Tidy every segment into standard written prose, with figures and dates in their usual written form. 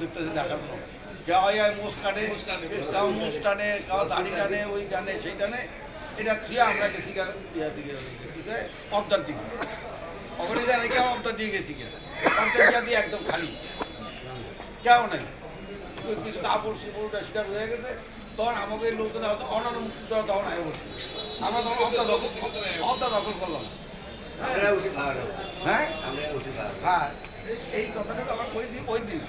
দেখতেছে দেখার মতো কেউ মোষ কাটে কেউ মোষ টানে কেউ দাড়ি টানে ওই টানে সেই টানে এটা থিয়ে আমরা গেছি ইয়ার দিকে অবদার দিকে ওখানে যা রেখে অবদার দিয়ে গেছি অবদার দিয়ে একদম খালি কেউ নাই ওই কিছু কাপড় চুপড়টা সেটা রয়ে গেছে তখন আমাকে লোকজন অন্যান্য মুক্তি দেওয়া তখন আগে বলছি আমরা তখন অবদা দখল করলাম হ্যাঁ হ্যাঁ এই কথাটা তো আমার ওই দিন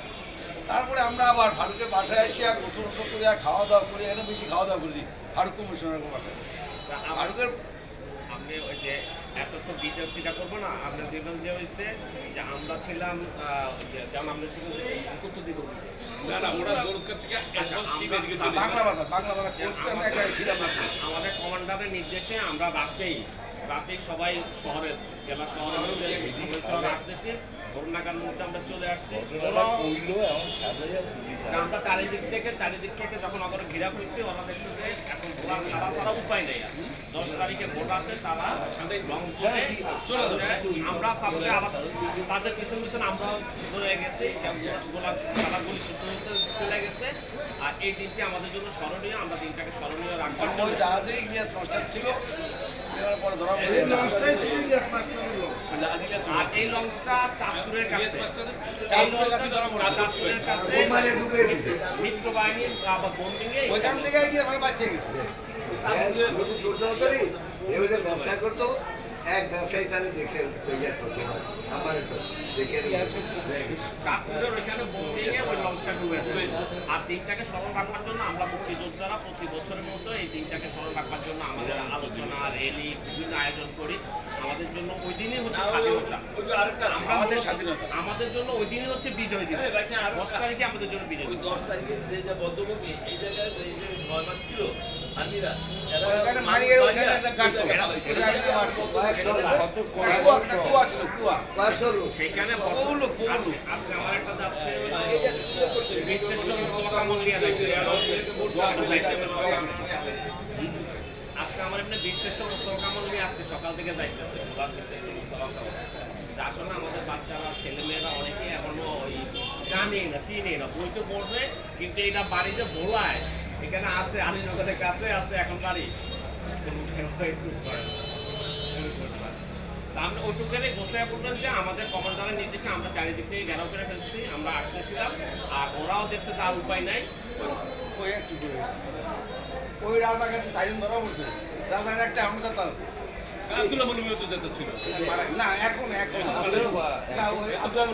তারপরে আমরা আবার ফারুকের বাসায় এসে গোসল গোসল করে খাওয়া দাওয়া করি এখানে বেশি খাওয়া দাওয়া করেছি ফারুক কমিশনারের বাসায় ফারুকের আপনি ওই যে এত তো ডিটেলসটা করবো না আপনার দেখবেন যে হয়েছে যে আমরা ছিলাম যেমন আমরা ছিলাম যে কত দিব আমাদের কমান্ডারের নির্দেশে আমরা রাতেই সবাই শহরের জেলা শহরে আসতেছি করোনাকার মধ্যে আমরা চলে আসছি আমরা চারিদিক থেকে যখন আমাদের ঘেরা হয়েছে ওরা দেখছে যে এখন ভোটার ছাড়া উপায় নেই 10 তারিখে ভোটারতে তারা আমরা তারপরে আবার তাদের পিছন পিছন আমরা ধরে গেছি তারা গুলি সূত্র চলে গেছে আর এই দিনটি আমাদের জন্য স্মরণীয় আমরা দিনটাকে স্মরণীয় রাখবো জাহাজে ইলিয়াস মাস্টার ছিল আর এই লঞ্চটা চাঁদপুরের কাছে মিত্র বাহিনীর বোম্বিং এ ওইখান থেকে গিয়ে আমরা বাঁচিয়ে গেছি ব্যবসা করতো এক ব্যবসায়ী তাহলে দেখছেন চাঁদপুরের ওইখানে বোম্বিং এ ওই লঞ্চটা ডুবেছে আর দিনটাকে স্মরণ রাখবার জন্য আমরা মুক্তিযোদ্ধারা প্রতি বছরের মতো এই দিনটাকে স্মরণ রাখবার জন্য আমাদের আলোচনা র্যালি বিভিন্ন আয়োজন করি আমাদের জন্য ওই দিনই হচ্ছে স্বাধীনতা আমাদের জন্য ওই দিনই হচ্ছে বিজয় দিবস 10 তারিখে আমাদের জন্য বিজয় দিবস 10 তারিখে যে বদ্ধভূমি এই জায়গায় যে নয়মান ছিল আর্মিরা সেখানে আজকে আমার একটা যাচ্ছে আজকে আমার এমনি বীরশ্রেষ্ঠ মোস্তফা কামাল নিয়ে আজকে সকাল থেকে যাইতেছে বীরশ্রেষ্ঠ মোস্তফা কামাল আসলে আমাদের বাচ্চারা ছেলেমেয়েরা অনেকে এখনো ওই জানে না চিনে না বই তো পড়বে কিন্তু এটা বাড়িতে ভোলায় এখানে আছে আলীনগরের কাছে আছে এখন বাড়ি আমরা ওইটুকানে গোসাইয়া বলবেন যে আমাদের কমান্ডারের নির্দেশে আমরা চারিদিক থেকে ঘেরাও করে ফেলছি আমরা আসতেছিলাম আর ওরাও দেখছে তার উপায় নাই ওই রাজাঘাটে সাইলেন ধরা বলছে রাজাঘাট একটা আমরা কথা আছে না এখন না ওই আব্দুল